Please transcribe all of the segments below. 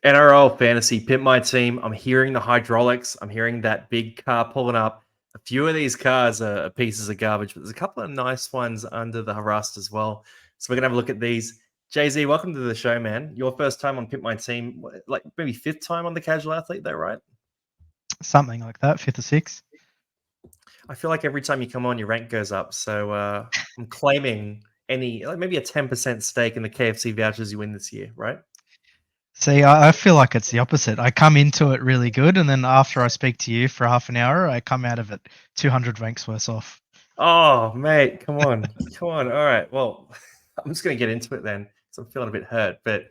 NRL fantasy, pimp my team. I'm hearing the hydraulics. I'm hearing that big car pulling up. A few of these cars are pieces of garbage, but there's a couple of nice ones under the rust as well. So we're gonna have a look at these. Jay-Z, welcome to the show, man. Your first time on Pimp My Team, like maybe fifth time on the Casual Athlete, though, right? Something like that, fifth or sixth. I feel like every time you come on, your rank goes up. So I'm claiming maybe a 10% stake in the KFC vouchers you win this year, right? See, I feel like it's the opposite. I come into it really good, and then after I speak to you for half an hour, I come out of it 200 ranks worse off. Oh, mate, come on. Come on. All right. Well, I'm just going to get into it then because I'm feeling a bit hurt. But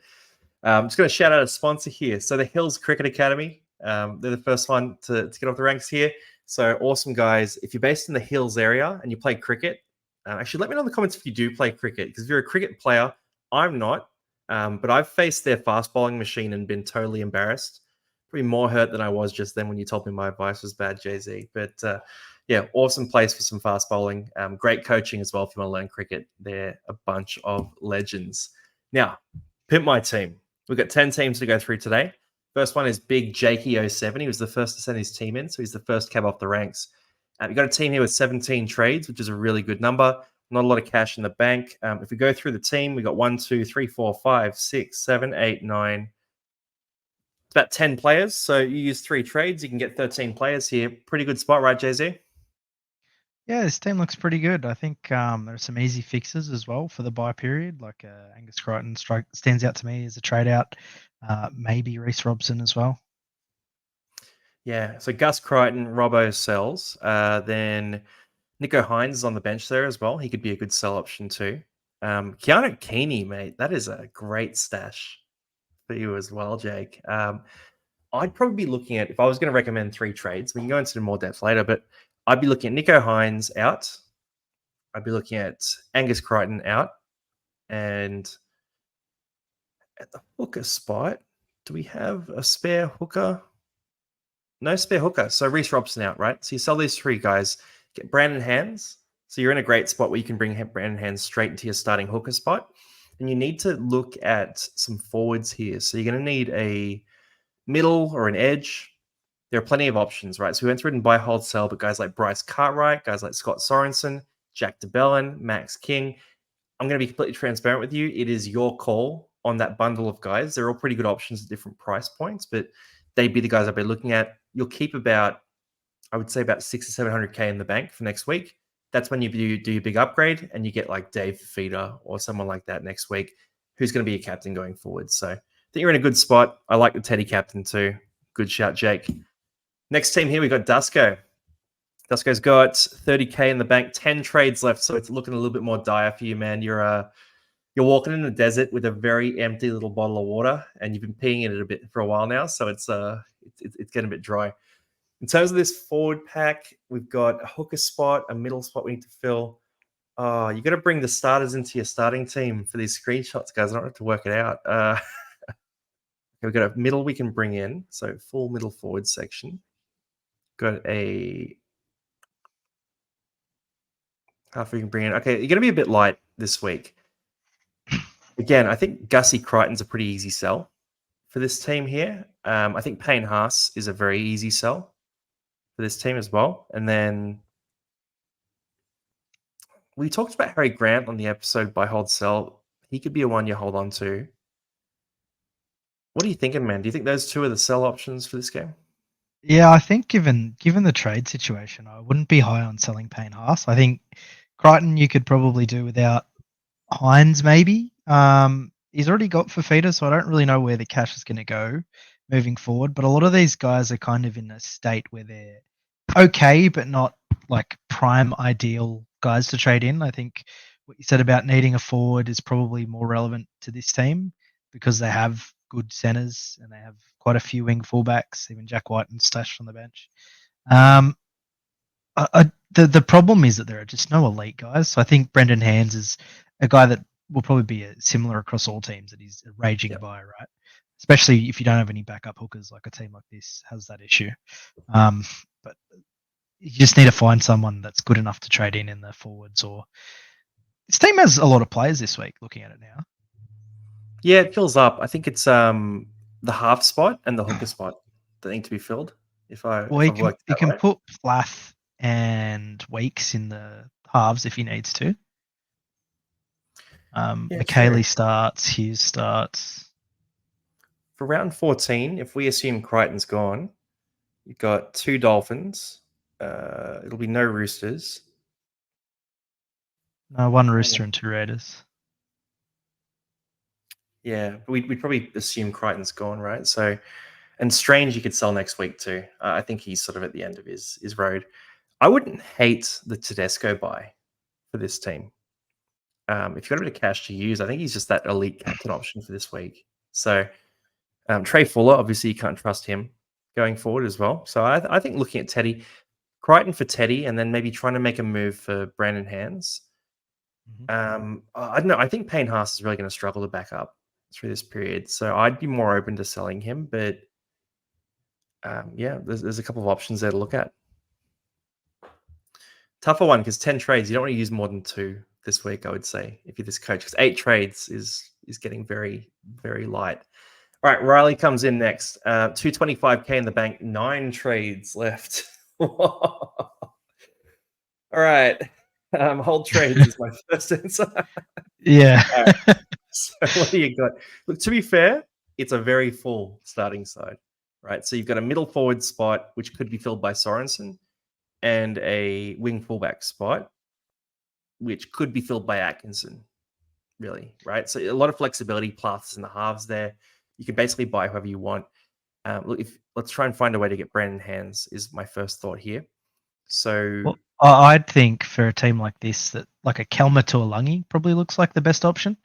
I'm just going to shout out a sponsor here. So, the Hills Cricket Academy, they're the first one to get off the ranks here. So, awesome guys. If you're based in the Hills area and you play cricket, actually, let me know in the comments if you do play cricket because if you're a cricket player, I'm not. But I've faced their fast bowling machine and been totally embarrassed. Probably more hurt than I was just then when you told me my advice was bad, Jay-Z. But yeah, awesome place for some fast bowling. Great coaching as well if you want to learn cricket. They're a bunch of legends. Now, pimp my team. We've got 10 teams to go through today. First one is Big Jakey 07. He was the first to send his team in, so he's the first cab off the ranks. You've got a team here with 17 trades, which is a really good number. Not a lot of cash in the bank. If we go through the team, we got 1, 2, 3, 4, 5, 6, 7, 8, 9. It's about 10 players. So you use 3 trades, you can get 13 players here. Pretty good spot, right, Jay-Z? Yeah, this team looks pretty good. I think there's some easy fixes as well for the buy period. Like Angus Crichton stands out to me as a trade out. Maybe Reece Robson as well. Yeah, so Gus Crichton, Robbo sells. Then Nico Hines is on the bench there as well. He could be a good sell option too. Keanu Keeney, mate, that is a great stash for you as well, Jake. I'd probably be looking at, if I was going to recommend 3 trades, we can go into more depth later, but I'd be looking at Nico Hines out. I'd be looking at Angus Crichton out. And at the hooker spot, do we have a spare hooker? No spare hooker. So Reece Robson out, right? So you sell these 3 guys, get Brandon Hands. So you're in a great spot where you can bring Brandon Hands straight into your starting hooker spot. And you need to look at some forwards here. So you're going to need a middle or an edge. There are plenty of options, right? So we went through it and buy, hold, sell, but guys like Bryce Cartwright, guys like Scott Sorensen, Jack DeBellin, Max King. I'm going to be completely transparent with you. It is your call on that bundle of guys. They're all pretty good options at different price points, but they'd be the guys I'd be looking at. You'll keep about, I would say, about 600 or 700K in the bank for next week. That's when you do your big upgrade and you get like Dave Feeder or someone like that next week who's going to be a captain going forward. So I think you're in a good spot. I like the Teddy captain too. Good shout, Jake. Next team here, we got Dusco. Dusco's got 30K in the bank, 10 trades left, so it's looking a little bit more dire for you, man. You're walking in the desert with a very empty little bottle of water, and you've been peeing in it a bit for a while now, so it's getting a bit dry. In terms of this forward pack, we've got a hooker spot, a middle spot we need to fill. Oh, you got to bring the starters into your starting team for these screenshots, guys. I don't have to work it out. We've got a middle we can bring in, so full middle forward section. Got a half we can bring in. Okay, you're going to be a bit light this week. Again, I think Gussie Crichton's a pretty easy sell for this team here. I think Payne Haas is a very easy sell for this team as well. And then we talked about Harry Grant on the episode by Hold Sell. He could be a one you hold on to. What are you thinking, man? Do you think those 2 are the sell options for this game? Yeah, I think given the trade situation, I wouldn't be high on selling Payne Haas. I think Crichton you could probably do without Hines maybe. He's already got Fafita, so I don't really know where the cash is going to go moving forward. But a lot of these guys are kind of in a state where they're okay, but not like prime ideal guys to trade in. I think what you said about needing a forward is probably more relevant to this team because they have good centers and they have quite a few wing fullbacks, even Jack White and stashed on the bench. The problem is that there are just no elite guys. So I think Brendan Hands is a guy that will probably be similar across all teams that he's a raging buy, right? Especially if you don't have any backup hookers, like a team like this has that issue. But you just need to find someone that's good enough to trade in the forwards. Or this team has a lot of players this week. Looking at it now, Yeah, it fills up. I think it's the half spot and the hooker spot that need to be filled. Well, If he I've can worked he that can right. put Plath and Weeks in the halves if he needs to. Yeah, McKaylee true. starts, Hughes starts. For round 14, if we assume Crichton's gone, you've got 2 Dolphins. It'll be no Roosters. No, one Rooster and 2 Raiders. Yeah, we'd probably assume Crichton's gone, right? So, and Strange you could sell next week too. I think he's sort of at the end of his road. I wouldn't hate the Tedesco buy for this team. If you've got a bit of cash to use, I think he's just that elite captain option for this week. So, Trey Fuller, obviously you can't trust him going forward as well. So I think looking at Teddy, Crichton for Teddy, and then maybe trying to make a move for Brandon Hands. I don't know. I think Payne Haas is really going to struggle to back up through this period. So I'd be more open to selling him. But yeah, there's a couple of options there to look at. Tougher one because 10 trades, you don't want to use more than 2 this week, I would say, if you're this coach, because 8 trades is getting very, very light. All right, Riley comes in next. 225K in the bank, 9 trades left. All right. Hold trades is my first answer. Yeah. All right. So what do you got? Look, to be fair, it's a very full starting side, right? So you've got a middle forward spot, which could be filled by Sorensen, and a wing fullback spot, which could be filled by Atkinson, really, right? So a lot of flexibility, plus in the halves there. You can basically buy whoever you want. Look, let's try and find a way to get Brandon Hands is my first thought here. So Well, I'd think for a team like this that like a Kelma to a Lungy probably looks like the best option.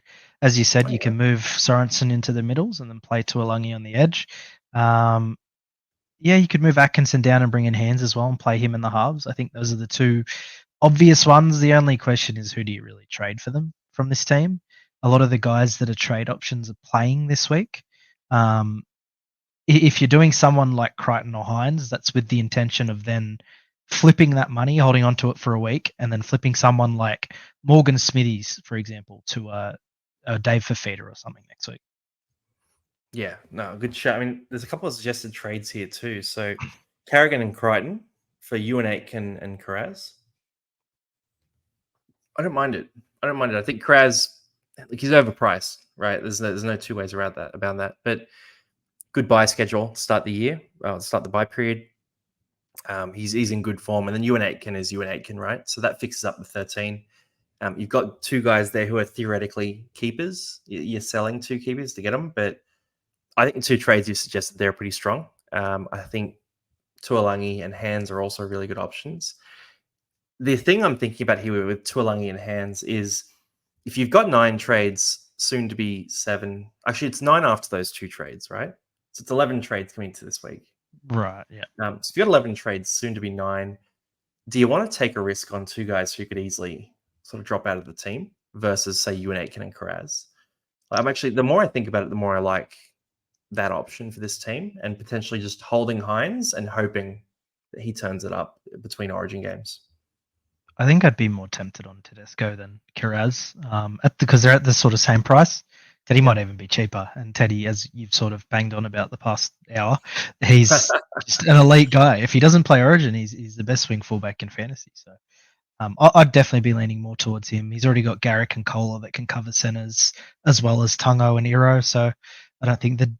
As you said, you can move Sorensen into the middles and then play to a Lungy on the edge. Yeah, you could move Atkinson down and bring in Hands as well and play him in the halves. I think those are the 2 obvious ones. The only question is who do you really trade for them from this team? A lot of the guys that are trade options are playing this week. If you're doing someone like Crichton or Hines, that's with the intention of then flipping that money, holding onto it for a week, and then flipping someone like Morgan Smithies, for example, to a Dave Fafita or something next week. yeah, no, good shot. I mean, there's a couple of suggested trades here too. So Carrigan and Crichton for you and Aitken and Karaz. I don't mind it. I think Karaz, like, he's overpriced, right? There's no 2 ways around that about that. But good buy schedule to start the year, start the buy period. He's in good form, and then Ewan Aitken is Ewan Aitken, right? So that fixes up the 13. You've got 2 guys there who are theoretically keepers. You're selling 2 keepers to get them, but I think the 2 trades you suggested they're pretty strong. I think Tuolangi and Hands are also really good options. The thing I'm thinking about here with Tuolangi and Hands is if you've got 9 trades, soon to be 7. Actually, it's 9 after those 2 trades, right? So it's 11 trades coming into this week. Right. Yeah. So if you've got 11 trades, soon to be 9, do you want to take a risk on 2 guys who could easily sort of drop out of the team versus, say, you and Aitken and Karaz? I'm actually, the more I think about it, the more I like that option for this team and potentially just holding Hines and hoping that he turns it up between Origin games. I think I'd be more tempted on Tedesco than Kiraz, because they're at the sort of same price. Teddy might even be cheaper. And Teddy, as you've sort of banged on about the past hour, he's just an elite guy. If he doesn't play Origin, he's the best swing fullback in fantasy. So I'd definitely be leaning more towards him. He's already got Garrick and Kohler that can cover centers as well as Tungo and Iro. So I don't think the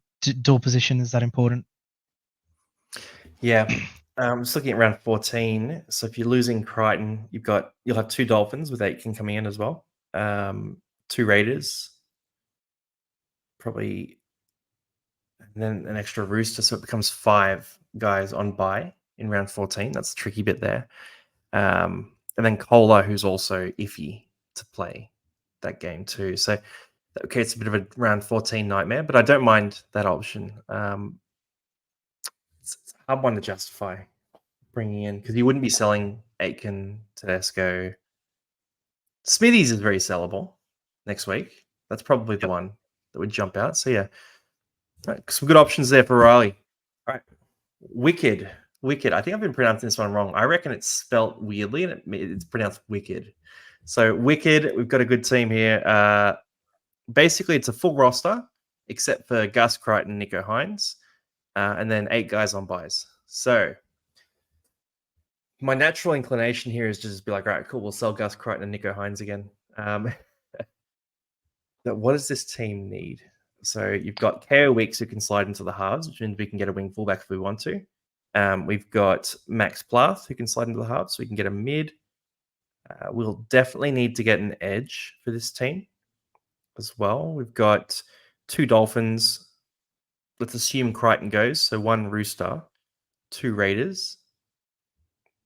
dual position is that important. Yeah. Just looking at round 14. So if you're losing Crichton, you'll have 2 Dolphins with Aitken coming in as well. 2 Raiders, probably, and then an extra Rooster, so it becomes 5 guys on bye in round 14. That's the tricky bit there. And then Kohler, who's also iffy to play that game too. So okay, it's a bit of a round 14 nightmare, but I don't mind that option. It's a hard one to justify bringing in because you wouldn't be selling Aitken, Tedesco. Smithies is very sellable next week. That's probably the Yep. one that would jump out. So yeah, right, some good options there for Riley. All right, Wicked. I think I've been pronouncing this one wrong. I reckon it's spelt weirdly and it's pronounced Wicked. So Wicked, we've got a good team here. Basically, it's a full roster except for Gus Crichton, Nico Hines, and then 8 guys on buys. So my natural inclination here is just be like, all right, cool, we'll sell Gus Crichton and Nico Hines again. But what does this team need? So you've got KO Weeks who can slide into the halves, which means we can get a wing fullback if we want to. We've got Max Plath who can slide into the halves, so we can get a mid. We'll definitely need to get an edge for this team as well. We've got 2 Dolphins. Let's assume Crichton goes. So 1 Rooster, 2 Raiders.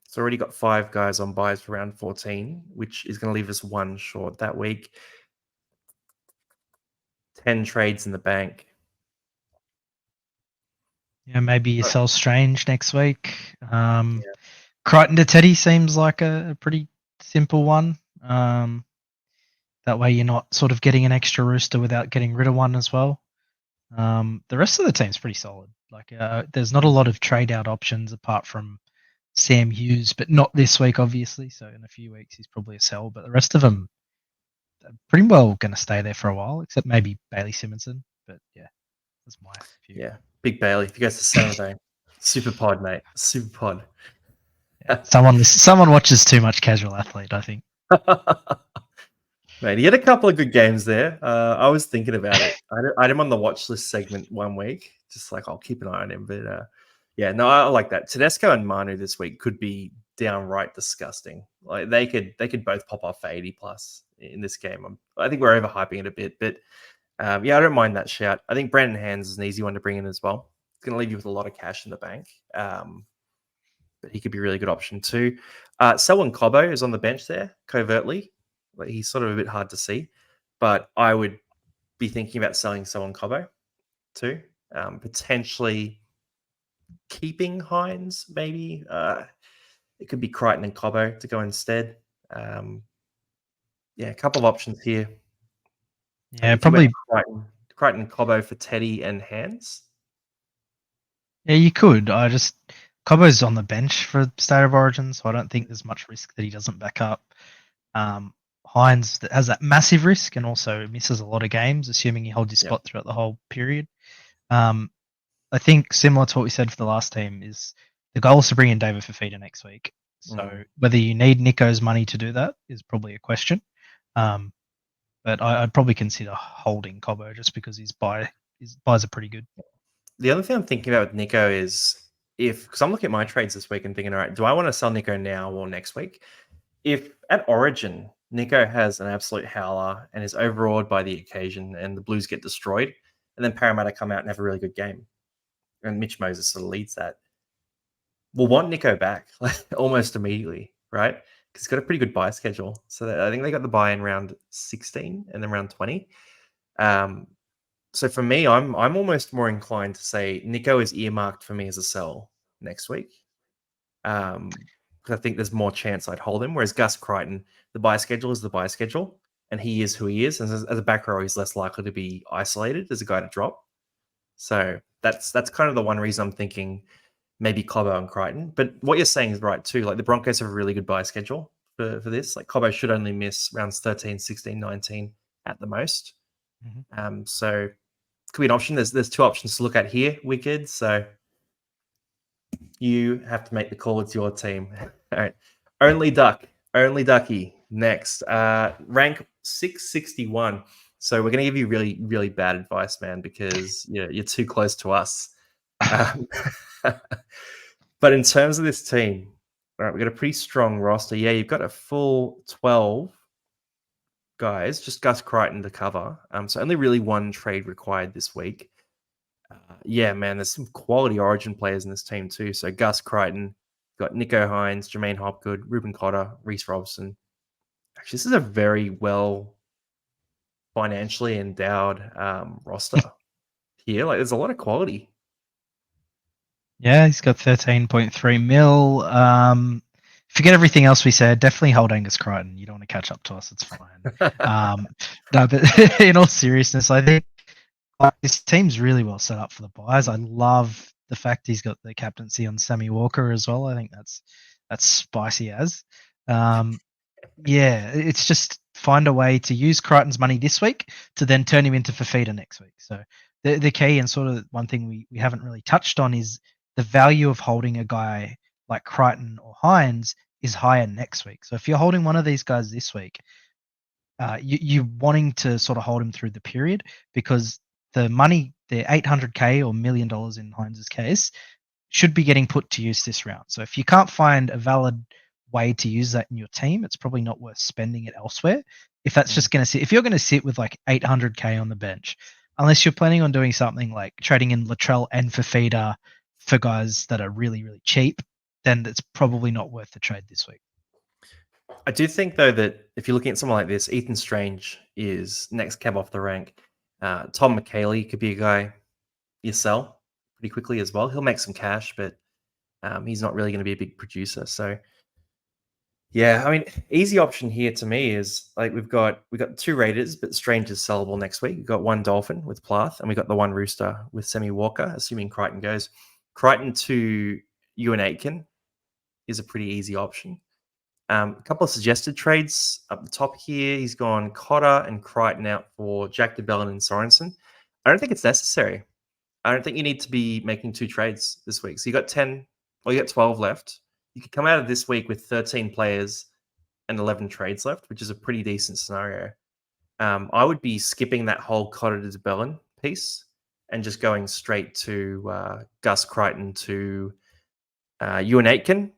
It's already got 5 guys on buys for round 14, which is going to leave us 1 short that week. 10 trades in the bank. Yeah, maybe you sell Strange next week. Crichton to Teddy seems like a pretty simple one. That way you're not sort of getting an extra rooster without getting rid of one as well. The rest of the team's pretty solid. Like there's not a lot of trade out options apart from Sam Hughes, but not this week, obviously. So in a few weeks he's probably a sell. But the rest of them are pretty well going to stay there for a while, except maybe Bailey Simonson. But yeah, that's my view. Yeah, Big Bailey. If he goes to Saturday, super pod, mate. Super pod. Yeah. Someone watches too much casual athlete, I think. Mate, he had a couple of good games there. I was thinking about it. I had him on the watch list segment one week. Just like, I'll keep an eye on him. But yeah, no, I like that. Tedesco and Manu this week could be downright disgusting. Like they could both pop off for 80 plus in this game. I think we're overhyping it a bit, but yeah, I don't mind that shout. I think Brandon Hands is an easy one to bring in as well. It's going to leave you with a lot of cash in the bank. But he could be a really good option too. Selwyn Cobbo is on the bench there, covertly. Like he's sort of a bit hard to see, but I would be thinking about selling Selwyn Cobbo too. Potentially keeping Hines, maybe. It could be Crichton and Cobbo to go instead. Yeah, a couple of options here. Yeah, probably Crichton and Cobbo for Teddy and Hands. Yeah, you could. Cobbo's on the bench for State of Origin, so I don't think there's much risk that he doesn't back up. Hines has that massive risk and also misses a lot of games, assuming he holds his spot throughout the whole period. I think similar to what we said for the last team is the goal is to bring in David Fafita next week. So whether you need Nico's money to do that is probably a question. But I'd probably consider holding Cobbo just because his buys are pretty good. The other thing I'm thinking about with Nico is because I'm looking at my trades this week and thinking, all right, do I want to sell Nico now or next week? If at Origin, Nico has an absolute howler and is overawed by the occasion and the Blues get destroyed, and then Parramatta come out and have a really good game, and Mitch Moses sort of leads that, we'll want Nico back like almost immediately, right? Because he's got a pretty good buy schedule. So I think they got the buy in round 16 and then round 20. So for me, I'm almost more inclined to say Nico is earmarked for me as a sell next week. Because I think there's more chance I'd hold him. Whereas Gus Crichton, the buy schedule is the buy schedule, and he is who he is. And as a back row, he's less likely to be isolated as a guy to drop. So that's kind of the one reason I'm thinking maybe Cobbo and Crichton. But what you're saying is right too. Like the Broncos have a really good buy schedule for this. Like Cobbo should only miss rounds 13, 16, 19 at the most. So could be an option. There's 2 options to look at here, Wicked. So you have to make the call. It's your team. All right. Only Ducky next. Rank 661. So we're going to give you really, really bad advice, man, because you're too close to us. But in terms of this team, all right, we've got a pretty strong roster. Yeah, you've got a full 12 guys, just Gus Crichton to cover. So only really 1 trade required this week. Yeah, man, there's some quality Origin players in this team too. So Gus Crichton, got Nico Hines, Jermaine Hopgood, Ruben Cotter, Reece Robson. Actually, this is a very well financially endowed roster here. Like, there's a lot of quality. Yeah, he's got 13.3 mil. Forget everything else we said. Definitely hold Angus Crichton. You don't want to catch up to us. It's fine. No, but in all seriousness, I think this team's really well set up for the buys. I love the fact he's got the captaincy on Sammy Walker as well. I think that's spicy as. Yeah, it's just find a way to use Crichton's money this week to then turn him into Fafita next week. So the key and sort of one thing we haven't really touched on is the value of holding a guy like Crichton or Hines is higher next week. So if you're holding one of these guys this week, you're wanting to sort of hold him through the period because the money, the 800K or $1 million in Hines's case, should be getting put to use this round. So if you can't find a valid way to use that in your team, it's probably not worth spending it elsewhere. If that's just going to sit, if you're going to sit with like 800K on the bench, unless you're planning on doing something like trading in Latrell and Fafita for guys that are really, really cheap, then it's probably not worth the trade this week. I do think, though, that if you're looking at someone like this, Ethan Strange is next cab off the rank. Tom McHaley could be a guy you sell pretty quickly as well. He'll make some cash, but he's not really going to be a big producer. So, yeah, I mean, easy option here to me is like we've got 2 Raiders, but Strange is sellable next week. We've got 1 Dolphin with Plath, and we got the 1 Rooster with Semi Walker, assuming Crichton goes. Crichton to Ewan Aitken is a pretty easy option. A couple of suggested trades up the top here. He's gone Cotter and Crichton out for Jack DeBellin and Sorensen. I don't think it's necessary. I don't think you need to be making 2 trades this week. So you got 10, or you got 12 left. You could come out of this week with 13 players and 11 trades left, which is a pretty decent scenario. I would be skipping that whole Cotter to DeBellin piece and just going straight to Gus Crichton to Ewan Aitken,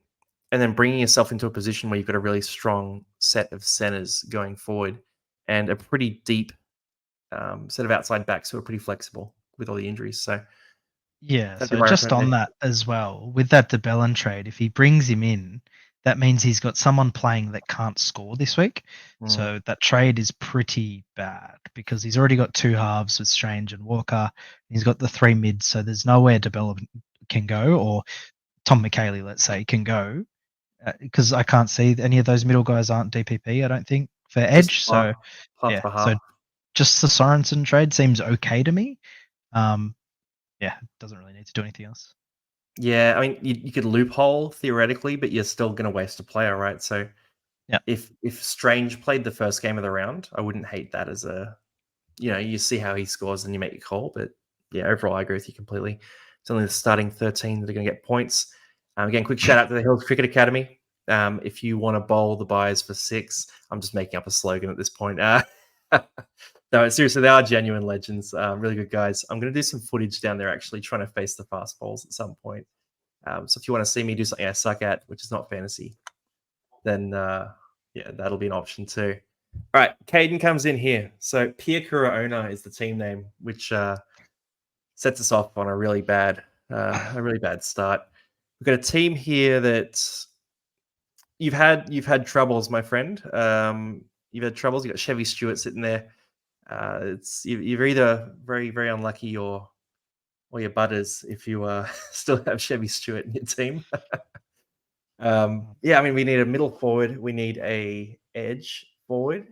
and then bringing yourself into a position where you've got a really strong set of centers going forward and a pretty deep set of outside backs who are pretty flexible with all the injuries. So, Yeah, that'd be so my just on recommendation. that as well, with that DeBellin trade, if he brings him in, that means he's got someone playing that can't score this week. So that trade is pretty bad because he's already got 2 halves with Strange and Walker. He's got the 3 mids, so there's nowhere DeBellin can go, or Tom McHaley, let's say, can go, because I can't see any of those middle guys aren't DPP, I don't think, for Just edge. Plath, So Plath yeah, for so half. just the Sorensen trade seems okay to me. Yeah, it doesn't really need to do anything else. Yeah, I mean, you could loophole theoretically, but you're still going to waste a player, right? So, Yeah. if Strange played the first game of the round, I wouldn't hate that as a, you see how he scores and you make your call. But yeah, overall, I agree with you completely. It's only the starting 13 that are going to get points. Again, quick shout out to the Hills Cricket Academy. If you want to bowl the buys for 6, I'm just making up a slogan at this point. No, seriously, they are genuine legends. Really good guys. I'm going to do some footage down there actually trying to face the fast balls at some point. So if you want to see me do something I suck at, which is not fantasy, then yeah, that'll be an option too. All right, Caden comes in here. So Pia Kuraona is the team name, which sets us off on a really bad start. We've got a team here that you've had troubles, my friend. You've had troubles. You got Chevy Stewart sitting there. You're either very very unlucky or your butters if you still have Chevy Stewart in your team. Yeah, I mean we need a middle forward. We need a edge forward.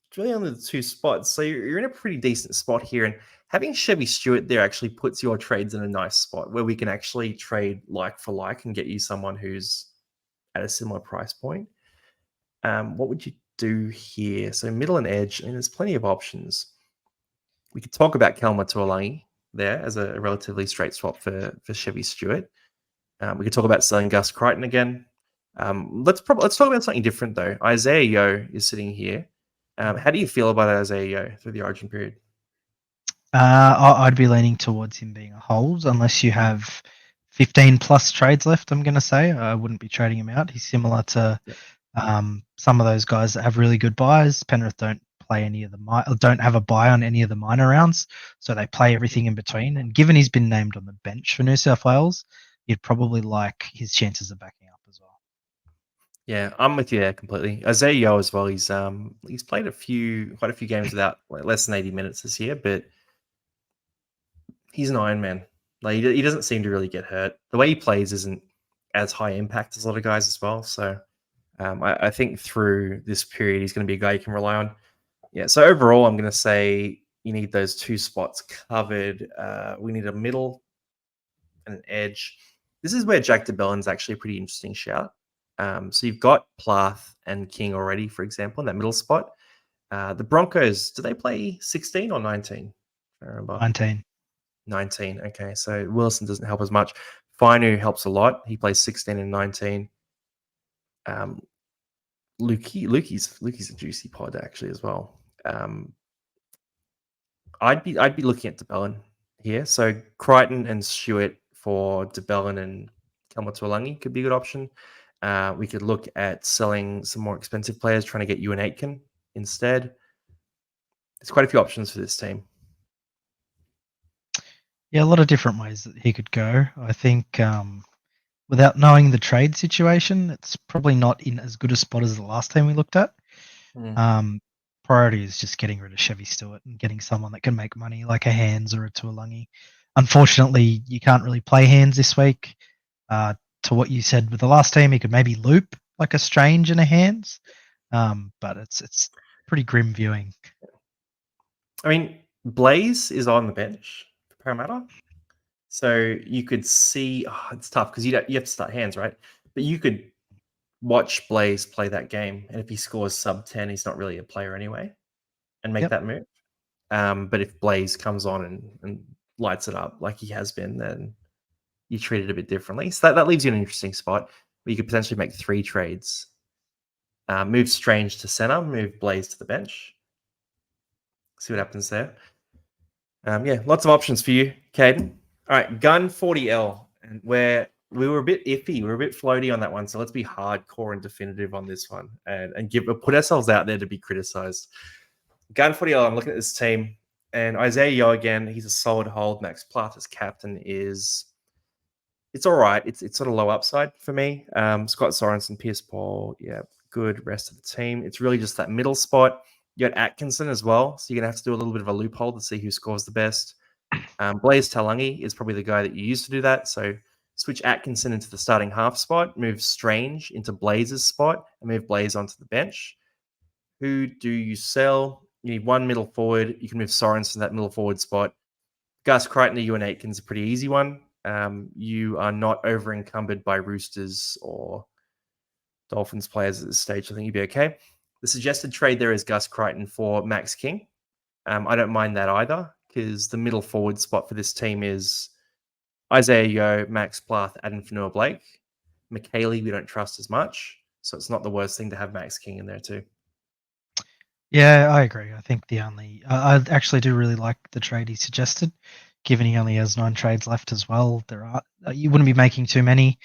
It's really only the 2 spots. So you're in a pretty decent spot here. And having Chevy Stewart there actually puts your trades in a nice spot where we can actually trade like for like and get you someone who's at a similar price point. What would you do here? So middle and edge, I mean, there's plenty of options. We could talk about Kelma Tuolangi there as a relatively straight swap for Chevy Stewart. We could talk about selling Gus Crichton again. Let's talk about something different though. Isaiah Yo is sitting here. How do you feel about Isaiah Yo through the origin period? I'd be leaning towards him being a hold unless you have 15 plus trades left. I'm going to say I wouldn't be trading him out. He's similar to Yep. some of those guys that have really good buys. Penrith don't play any of don't have a buy on any of the minor rounds, so they play everything in between. And given he's been named on the bench for New South Wales, you'd probably like his chances of backing up as well. Yeah, I'm with you there completely. Isaiah Yo as well. He's played quite a few games without less than 80 minutes this year, but he's an Iron Man. Like he doesn't seem to really get hurt. The way he plays isn't as high impact as a lot of guys as well. So I think through this period he's going to be a guy you can rely on. Yeah. So overall, I'm going to say you need those 2 spots covered. We need a middle and an edge. This is where Jack DeBellin's actually a pretty interesting shout. So you've got Plath and King already, for example, in that middle spot. The Broncos, do they play 16 or 19 I remember. 19. 19. Okay, so Wilson doesn't help as much. Fainu helps a lot. He plays 16 and 19. Lukey's a juicy pod actually as well. I'd be looking at DeBellin here. So Crichton and Stewart for DeBellin and Kelma could be a good option. We could look at selling some more expensive players, trying to get you an Aitken instead. There's quite a few options for this team. Yeah, a lot of different ways that he could go. I think without knowing the trade situation, it's probably not in as good a spot as the last team we looked at. Priority is just getting rid of Chevy Stewart and getting someone that can make money like a Hands or a Tuolangi. Unfortunately, you can't really play Hands this week. To what you said with the last team, he could maybe loop like a Strange in a Hands, but it's pretty grim viewing. I mean, Blaze is on the bench for Parramatta. So you could see, it's tough because you have to start Hands, right? But you could watch Blaze play that game, and if he scores sub 10, he's not really a player anyway, and make that move. But if Blaze comes on and lights it up like he has been, then you treat it a bit differently. So that leaves you in an interesting spot where you could potentially make 3 trades. Move Strange to center, move Blaze to the bench. See what happens there. Yeah, lots of options for you, Caden. All right, Gun 40L, and where we were a bit iffy, we were a bit floaty on that one. So let's be hardcore and definitive on this one, and put ourselves out there to be criticized. Gun 40L, I'm looking at this team, and Isaiah Yeo again. He's a solid hold. Max Plath as captain it's all right. It's sort of low upside for me. Scott Sorensen, Pierce Paul, yeah, good. Rest of the team. It's really just that middle spot. You got Atkinson as well, so you're gonna have to do a little bit of a loophole to see who scores the best. Blaze Talangi is probably the guy that you used to do that. So switch Atkinson into the starting half spot, move Strange into Blaze's spot, and move Blaze onto the bench. Who do you sell? You need one middle forward. You can move Sorensen to that middle forward spot. Gus Crichton, you and Aitken's a pretty easy one. You are not over encumbered by Roosters or Dolphins players at this stage. I think you'd be okay. The suggested trade there is Gus Crichton for Max King. I don't mind that either, because the middle forward spot for this team is Isaiah Yeo, Max Plath, Adam Fanua-Blake. McKaylee, we don't trust as much, so it's not the worst thing to have Max King in there too. Yeah, I agree. I think I actually do really like the trade he suggested, given he only has 9 trades left as well. You wouldn't be making too many.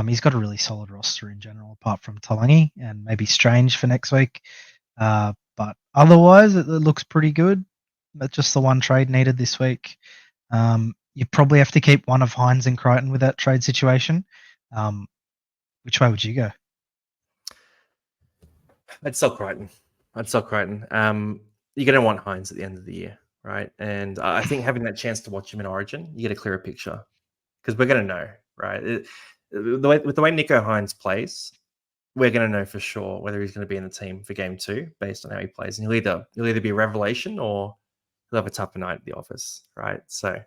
He's got a really solid roster in general, apart from Talangi and maybe Strange for next week. But otherwise, it looks pretty good. But just the one trade needed this week. You probably have to keep one of Hines and Crichton with that trade situation. Which way would you go? I'd sell Crichton. You're going to want Hines at the end of the year, right? And I think having that chance to watch him in Origin, you get a clearer picture, because we're going to know, right? With the way Nico Hines plays, we're going to know for sure whether he's going to be in the team for game 2 based on how he plays. And he'll either be a revelation or he'll have a tougher night at the office, right? So,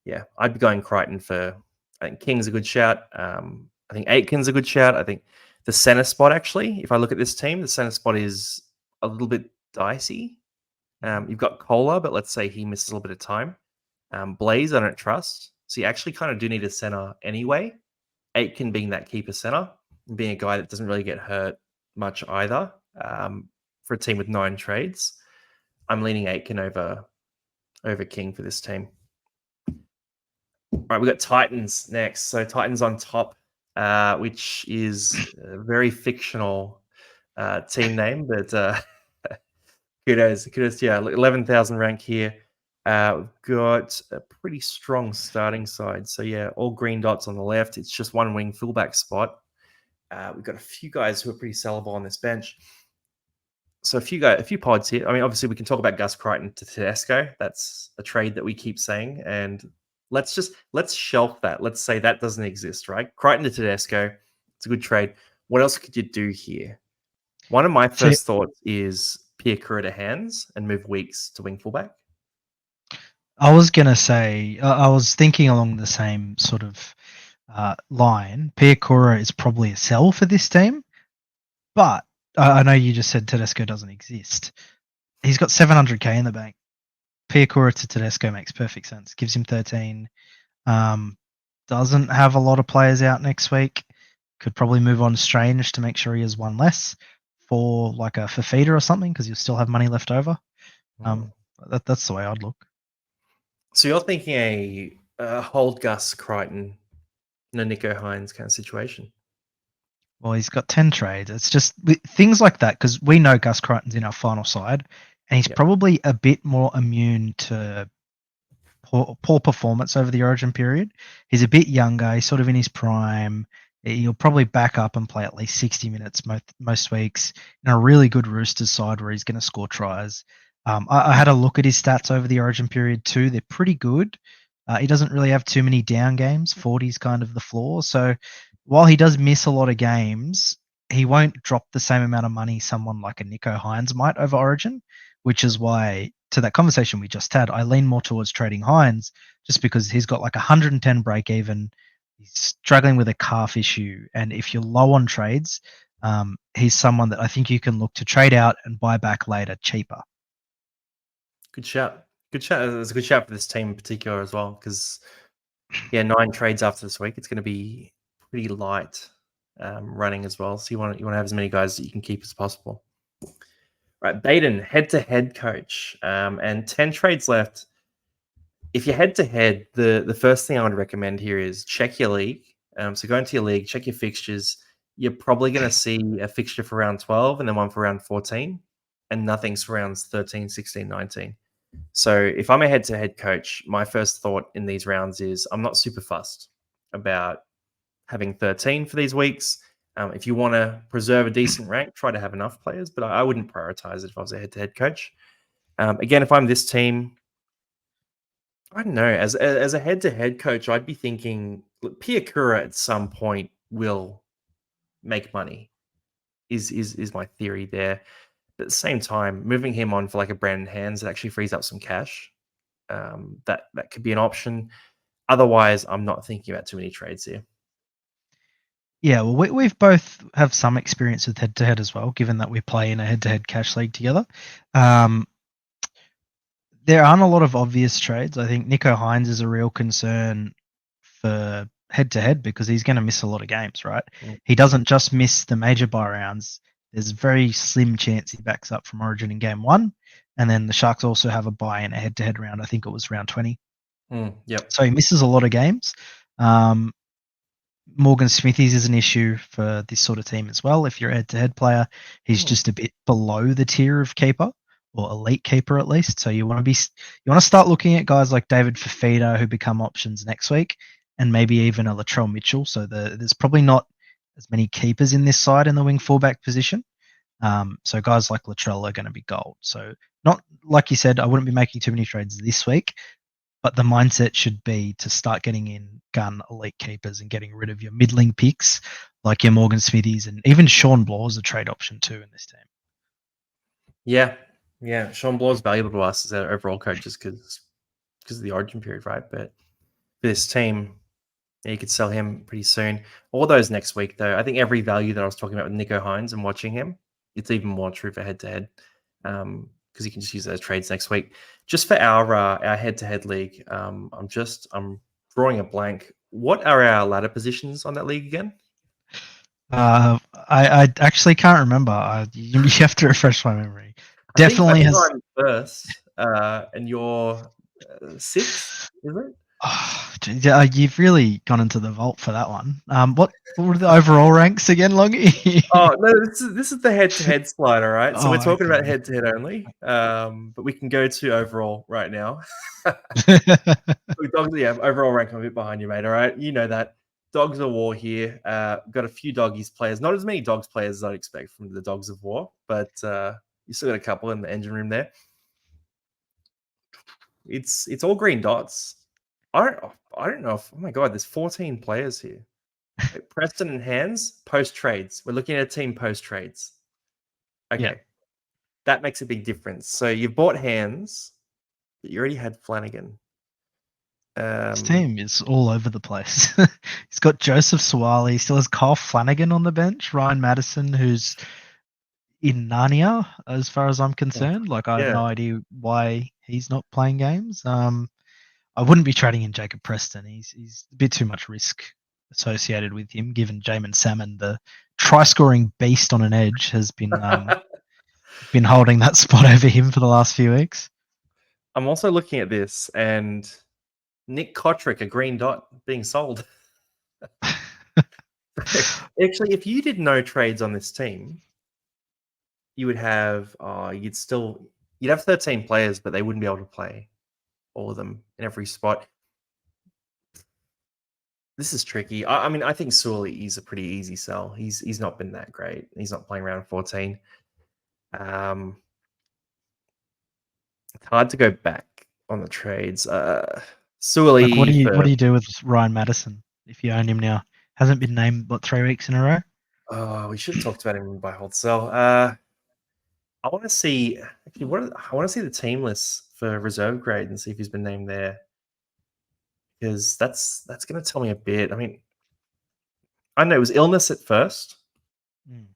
yeah, I'd be going Crichton for. I think King's a good shout. I think Aitken's a good shout. I think the center spot, actually, if I look at this team, the center spot is a little bit dicey. You've got Kohler, but let's say he misses a little bit of time. Blaze, I don't trust. So you actually kind of do need a center anyway. Aitken being that keeper center, and being a guy that doesn't really get hurt much either. For a team with 9 trades, I'm leaning Aitken over King for this team. All right, we've got Titans next. So Titans on top, which is a very fictional team name, but kudos to you. 11,000 rank here. We've got a pretty strong starting side. So yeah, all green dots on the left. It's just one wing fullback spot. We've got a few guys who are pretty sellable on this bench. So a few pods here. I mean, obviously we can talk about Gus Crichton to Tedesco. That's a trade that we keep saying, and let's shelf that. Let's say that doesn't exist, right? Crichton to Tedesco. It's a good trade. What else could you do here? One of my first thoughts is Pierre to Hands and move Weeks to wing fullback. I was going to say, I was thinking along the same sort of line. Pierre Cora is probably a sell for this team, but I know you just said Tedesco doesn't exist. He's got 700k in the bank. Piakura to Tedesco makes perfect sense. Gives him 13. Doesn't have a lot of players out next week. Could probably move on to Strange to make sure he has one less for like a Fafita or something because you'll still have money left over. That's the way I'd look. So you're thinking a hold Gus Crichton, no Nico Hines kind of situation. Well, he's got 10 trades. It's just things like that because we know Gus Crichton's in our final side and he's probably a bit more immune to poor performance over the Origin period. He's a bit younger. He's sort of in his prime. He'll probably back up and play at least 60 minutes most weeks in a really good Roosters side where he's going to score tries. I had a look at his stats over the Origin period too. They're pretty good. He doesn't really have too many down games. 40 is kind of the floor. So while he does miss a lot of games, he won't drop the same amount of money someone like a Nico Hines might over Origin, which is why, to that conversation we just had, I lean more towards trading Hines just because he's got like 110 break even. He's struggling with a calf issue. And if you're low on trades, he's someone that I think you can look to trade out and buy back later cheaper. Good shout. Good shout. It's a good shout for this team in particular as well because, 9 trades after this week. It's going to be pretty light running as well. So you want to have as many guys that you can keep as possible. Right, Bayen, head-to-head coach, and 10 trades left. If you're head-to-head, the first thing I would recommend here is check your league. So go into your league, check your fixtures. You're probably going to see a fixture for round 12 and then one for round 14, and nothing's for rounds 13, 16, 19. So if I'm a head-to-head coach, my first thought in these rounds is I'm not super fussed about having 13 for these weeks. If you want to preserve a decent rank, try to have enough players, but I wouldn't prioritize it if I was a head-to-head coach. Again, if I'm this team, I don't know. As a head-to-head coach, I'd be thinking Piakura at some point will make money. Is my theory there. But at the same time, moving him on for like a Brandon Hands, it actually frees up some cash. That could be an option. Otherwise, I'm not thinking about too many trades here. Yeah, well, we've both have some experience with head-to-head as well, given that we play in a head-to-head cash league together. There aren't a lot of obvious trades. I think Nico Hines is a real concern for head-to-head because he's going to miss a lot of games, right? He doesn't just miss the major buy rounds. There's a very slim chance he backs up from Origin in game 1. And then the Sharks also have a buy in a head-to-head round. I think it was round 20. Yep. So he misses a lot of games. Morgan Smithies is an issue for this sort of team as well. If you're a head-to-head player, he's just a bit below the tier of keeper or elite keeper at least. So you want to start looking at guys like David Fafita who become options next week, and maybe even a Latrell Mitchell. So there's probably not as many keepers in this side in the wing fullback position. So guys like Latrell are going to be gold. So not like you said, I wouldn't be making too many trades this week. But the mindset should be to start getting in gun elite keepers and getting rid of your middling picks like your Morgan Smithies, and even Sean Bloor is a trade option too in this team. Yeah. Sean Bloor is valuable to us as our overall coach just because of the Origin period, right? But for this team, you could sell him pretty soon. All those next week, though. I think every value that I was talking about with Nico Hines and watching him, it's even more true for head-to-head. Because you can just use those trades next week. Just for our head-to-head league, I'm drawing a blank. What are our ladder positions on that league again? I actually can't remember. You have to refresh my memory. Definitely I think I'm first, and you're 6th, is it? Oh, you've really gone into the vault for that one. What were the overall ranks again, Longy? Oh no, this is the head-to-head slide, all right. So we're talking about okay. head-to-head only, but we can go to overall right now. Dogs, overall rank I'm a bit behind you, mate. All right, you know that. Dogs of War here. Got a few doggies players, not as many dogs players as I'd expect from the Dogs of War, but you still got a couple in the engine room there. It's all green dots. I don't know if, oh my god, there's 14 players here. Preston and Hands post trades. We're looking at a team post trades. Okay, yeah. That makes a big difference. So you've bought Hands, but you already had Flanagan. His team is all over the place. He's got Joseph Suwali. He still has Kyle Flanagan on the bench. Ryan Madison, who's in Narnia, as far as I'm concerned. Like, I have no idea why he's not playing games. I wouldn't be trading in Jacob Preston. He's a bit too much risk associated with him, given Jamin Salmon, the try-scoring beast on an edge, has been holding that spot over him for the last few weeks. I'm also looking at this, and Nick Kotrick, a green dot, being sold. Actually, if you did no trades on this team, you would have you'd have 13 players, but they wouldn't be able to play all of them in every spot. This is tricky. I mean, I think Sully is a pretty easy sell. He's not been that great. He's not playing round 14. It's hard to go back on the trades. Sully Like, what do you do with Ryan Madison if you own him now? Hasn't been named 3 weeks in a row. Oh, we should have talked about him by hold sell. I want to see actually I want to see the team list for reserve grade and see if he's been named there, because that's going to tell me a bit. I mean, I know it was illness at first.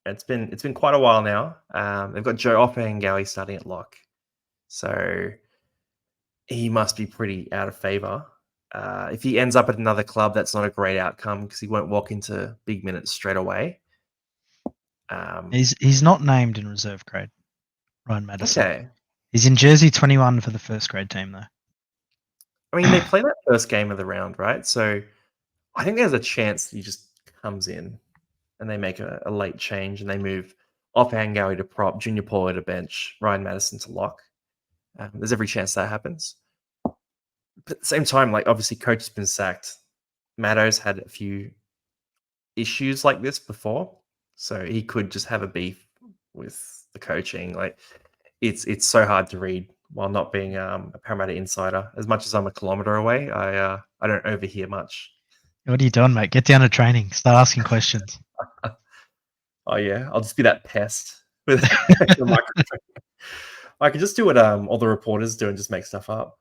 It's been quite a while now. They've got Joe Oppengawi starting at lock, so he must be pretty out of favor. If he ends up at another club, that's not a great outcome because he won't walk into big minutes straight away. He's not named in reserve grade, Ryan Madison. Okay. He's in jersey 21 for the first grade team, though. I mean, they play that first game of the round, right? So I think there's a chance that he just comes in and they make a late change and they move off Hangawi to prop, Junior Paulo to bench, Ryan Madison to lock. There's every chance that happens. But at the same time, like, obviously coach has been sacked. Matto's had a few issues like this before, so he could just have a beef with the coaching. Like, it's so hard to read while not being a Parramatta insider. As much as I'm a kilometre away, I don't overhear much. What are you doing, mate? Get down to training. Start asking questions. Oh yeah, I'll just be that pest with the microphone. I can just do what all the reporters do and just make stuff up.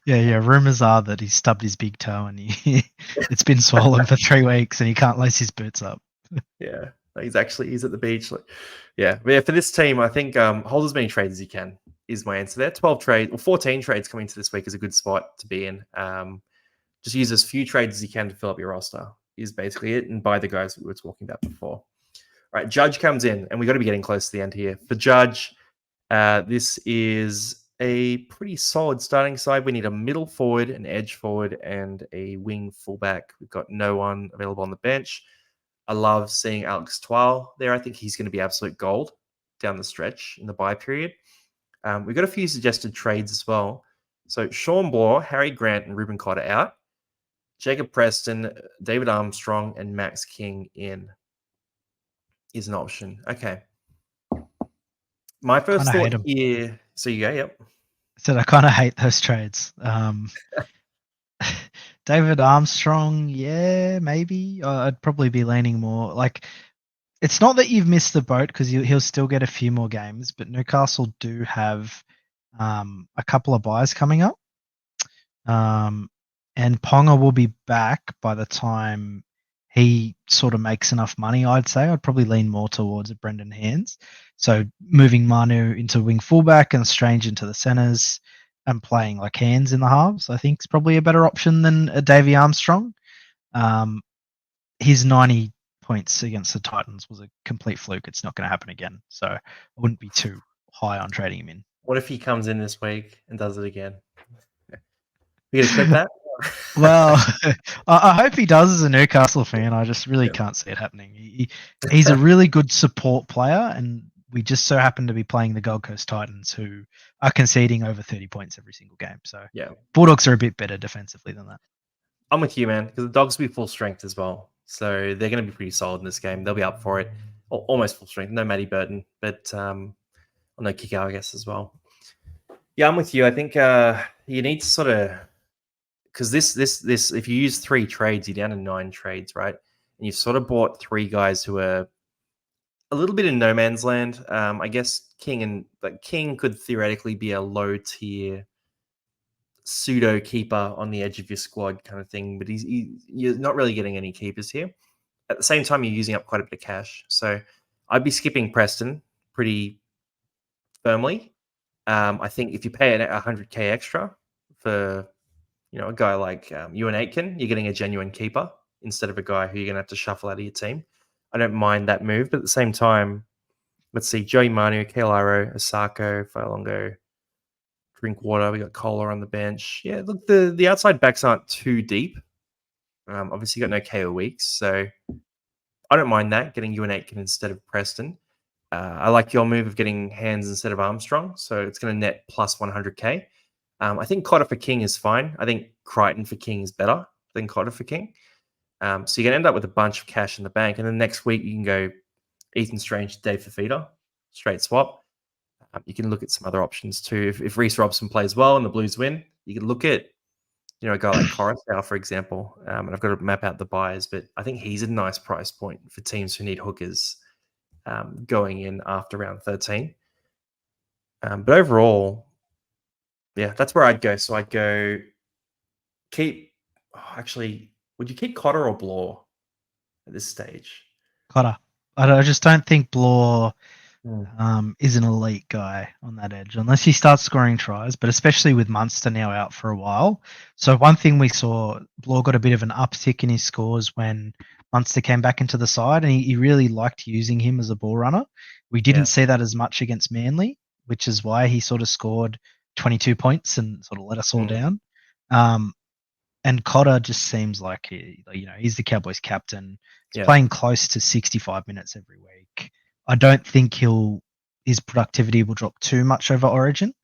yeah. Rumors are that he stubbed his big toe and it's been swollen for 3 weeks and he can't lace his boots up. Yeah, he's at the beach. Like, but yeah, for this team, I think hold as many trades as you can is my answer there. 12 trades or 14 trades coming into this week is a good spot to be in. Just use as few trades as you can to fill up your roster is basically it, and buy the guys we were talking about before. Right, Judge comes in, and we got to be getting close to the end here. For Judge, this is a pretty solid starting side. We need a middle forward, an edge forward, and a wing fullback. We've got no one available on the bench. I love seeing Alex Twal there. I think he's going to be absolute gold down the stretch in the bye period. We've got a few suggested trades as well. So Sean Bloor, Harry Grant, and Ruben Cotter out. Jacob Preston, David Armstrong, and Max King in is an option. Okay. My first thought here. So you go, yep. So I kind of hate those trades. David Armstrong, yeah, maybe. I'd probably be leaning more. Like, it's not that you've missed the boat because he'll still get a few more games, but Newcastle do have a couple of buys coming up. And Ponga will be back by the time he sort of makes enough money, I'd say. I'd probably lean more towards a Brendan Hands. So moving Manu into wing fullback and Strange into the centres and playing like Hands in the halves, I think is probably a better option than a Davey Armstrong. His 90 points against the Titans was a complete fluke. It's not going to happen again. So I wouldn't be too high on trading him in. What if he comes in this week and does it again? You gonna clip that? Well, I hope he does as a Newcastle fan. I just really can't see it happening. He's a really good support player, and we just so happen to be playing the Gold Coast Titans, who are conceding over 30 points every single game. So Bulldogs are a bit better defensively than that. I'm with you, man, because the Dogs will be full strength as well. So they're going to be pretty solid in this game. They'll be up for it. Almost full strength. No Matty Burton, but no kick out, I guess, as well. Yeah, I'm with you. I think you need to sort of, because this if you use 3 trades, you're down to 9 trades, right? And you've sort of bought 3 guys who are a little bit in no man's land. I guess King could theoretically be a low tier pseudo keeper on the edge of your squad kind of thing, but you're not really getting any keepers here. At the same time, you're using up quite a bit of cash. So I'd be skipping Preston pretty firmly. I think if you pay an 100K extra for a guy like Ewan Aitken, you're getting a genuine keeper instead of a guy who you're going to have to shuffle out of your team. I don't mind that move, but at the same time, let's see, Joey Manu, Kailaro, Osako, Failongo, Drinkwater. We got Kohler on the bench. Yeah, look, the outside backs aren't too deep. Obviously, you got no KO weeks, so I don't mind that, getting Ewan Aitken instead of Preston. I like your move of getting Hands instead of Armstrong, so it's going to net plus 100K. I think Cotter for King is fine. I think Crichton for King is better than Cotter for King. So you're going to end up with a bunch of cash in the bank, and then next week you can go Ethan Strange, Dave Fafita, straight swap. You can look at some other options too. If Reece Robson plays well and the Blues win, you can look at a guy like Coruscant, for example. And I've got to map out the buyers, but I think he's a nice price point for teams who need hookers going in after round 13. But overall, yeah, that's where I'd go. So I'd go keep. Actually, would you keep Cotter or Blore at this stage? Cotter. I just don't think Blore Mm. is an elite guy on that edge unless he starts scoring tries, but especially with Munster now out for a while. So one thing we saw, Blore got a bit of an uptick in his scores when Munster came back into the side, and he really liked using him as a ball runner. We didn't Yeah. see that as much against Manly, which is why he sort of scored 22 points and sort of let us all down. And Cotter just seems like he's the Cowboys captain. He's playing close to 65 minutes every week. I don't think his productivity will drop too much over Origin,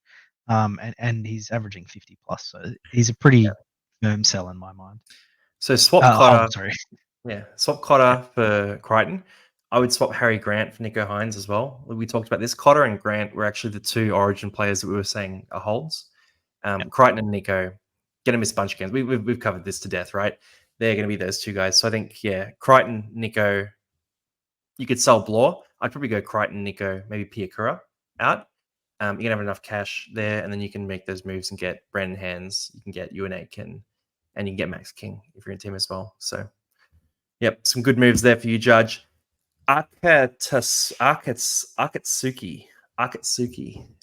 and he's averaging 50 plus, so he's a pretty firm sell in my mind. So swap Cotter. Sorry. Yeah, swap Cotter for Crichton. I would swap Harry Grant for Nico Hines as well. We talked about this. Cotter and Grant were actually the two Origin players that we were saying are holds. Crichton and Nico, going to miss a bunch of games. We've covered this to death, right? They're going to be those two guys. So I think, Crichton, Nico, you could sell Blore. I'd probably go Crichton, Nico, maybe Piakura out. You're going to have enough cash there, and then you can make those moves and get Brandon Hands. You can get Ewan Aitken, and you can get Max King if you're in team as well. So, yep, some good moves there for you, Judge. Akatsuki,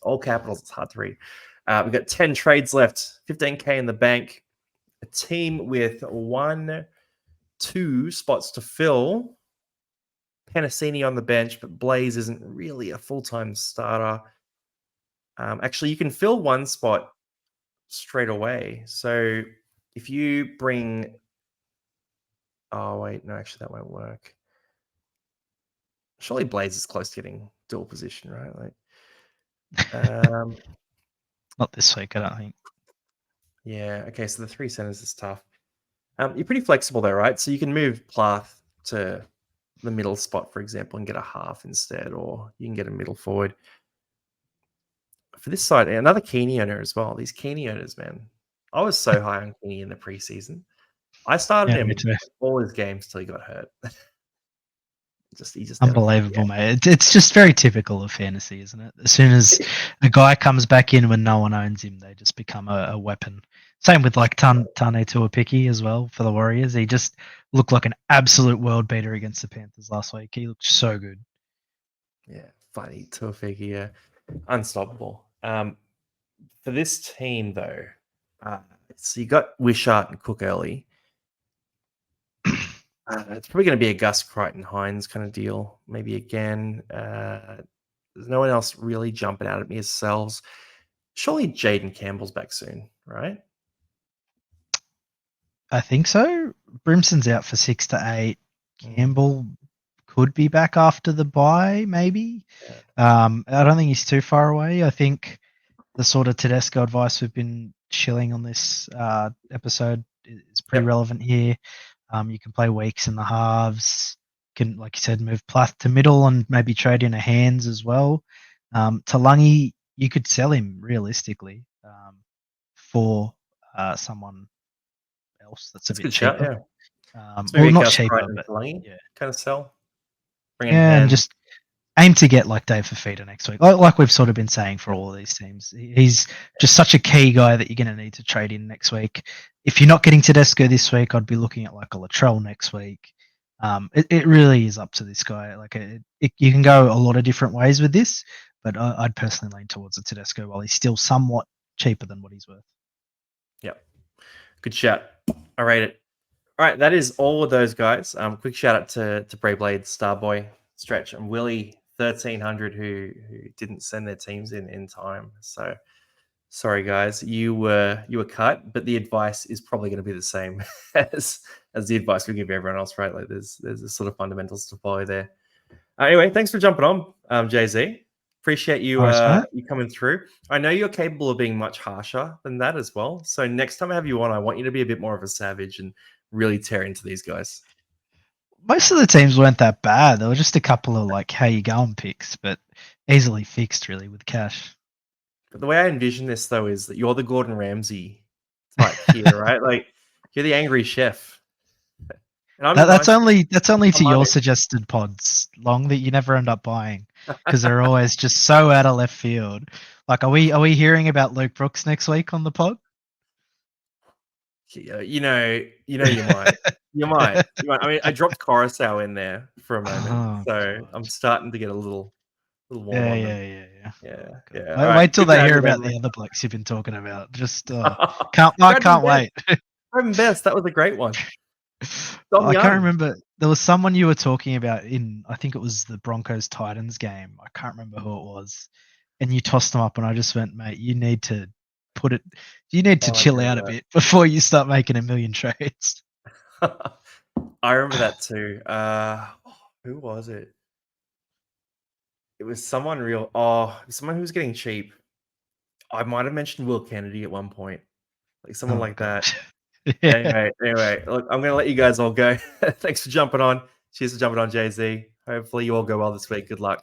all capitals. It's hard to read. We've got 10 trades left, 15K in the bank. A team with 1-2 spots to fill. Panasini on the bench, but Blaze isn't really a full-time starter. Actually, you can fill one spot straight away. So if you bring... Oh, wait. No, actually, that won't work. Surely Blaze is close to getting dual position, right? Not this week, I don't think. Yeah, okay, so the 3 centers is tough. You're pretty flexible though, right? So you can move Plath to the middle spot, for example, and get a half instead, or you can get a middle forward. For this side, another Keeney owner as well. These Keeney owners, man. I was so high on Keeney in the preseason. I started Yeah, me him too. all his games till he got hurt. He just Unbelievable, mate. It's just very typical of fantasy, isn't it? As soon as a guy comes back in when no one owns him, they just become a weapon. Same with like Tane Tuapiki as well for the Warriors. He just looked like an absolute world beater against the Panthers last week. He looked so good. Yeah, funny Tuapiki, yeah, unstoppable. For this team though, so you got Wishart and Cook early. It's probably going to be a Gus Crichton Hines kind of deal. Maybe again. There's no one else really jumping out at me as sells. Surely Jaden Campbell's back soon, right? I think so. Brimson's out for 6 to 8. Campbell could be back after the bye, maybe. I don't think he's too far away. I think the sort of Tedesco advice we've been shilling on this episode is pretty relevant here. You can play weeks in the halves. Can, like you said, move Plath to middle and maybe trade in a Hands as well. Talangi, you could sell him realistically for someone else that's a bit cheaper. Shout, Well, not cheaper, but Talangi yeah. kind of sell. Bring in Yeah, Hands. and just aim to get like Dave Fafita next week. Like we've sort of been saying for all of these teams. He's just such a key guy that you're going to need to trade in next week. If you're not getting Tedesco this week, I'd be looking at like a Latrell next week. It really is up to this guy. Like you can go a lot of different ways with this, but I'd personally lean towards a Tedesco while he's still somewhat cheaper than what he's worth. Yep. Good shout. I rate it. All right, that is all of those guys. Quick shout out to Brayblade, Starboy, Stretch, and Willie 1300 who didn't send their teams in time. So sorry guys, you were cut, but the advice is probably going to be the same as the advice we give everyone else, right? Like there's a sort of fundamentals to follow there. Anyway, thanks for jumping on, Jay-Z. Appreciate you you coming through. I know you're capable of being much harsher than that as well. So next time I have you on, I want you to be a bit more of a savage and really tear into these guys. Most of the teams weren't that bad. There were just a couple of like how you going picks, but easily fixed really with cash. But the way I envision this though is that you're the Gordon Ramsay type here, right? Like you're the angry chef. And that's only to your money. suggested pods, Long, that you never end up buying because they're always just so out of left field. Like, are we hearing about Luke Brooks next week on the pod? You might. You might. I mean, I dropped Coruscant in there for a moment, so God. I'm starting to get a little warm on them. Yeah. Wait till Good they to hear have you, about mate. the other blokes you've been talking about. Just can't wait. Best. That was a great one. I can't remember. There was someone you were talking about in, I think it was the Broncos Titans game. I can't remember who it was. And you tossed them up, and I just went, mate, you need to chill out a bit before you start making a million trades. I remember that too. Who was it? It was someone real. Someone who was getting cheap. I might have mentioned Will Kennedy at one point, like someone like that. Yeah. Anyway, look, I'm going to let you guys all go. Thanks for jumping on. Cheers for jumping on, Jay-Z. Hopefully you all go well this week. Good luck.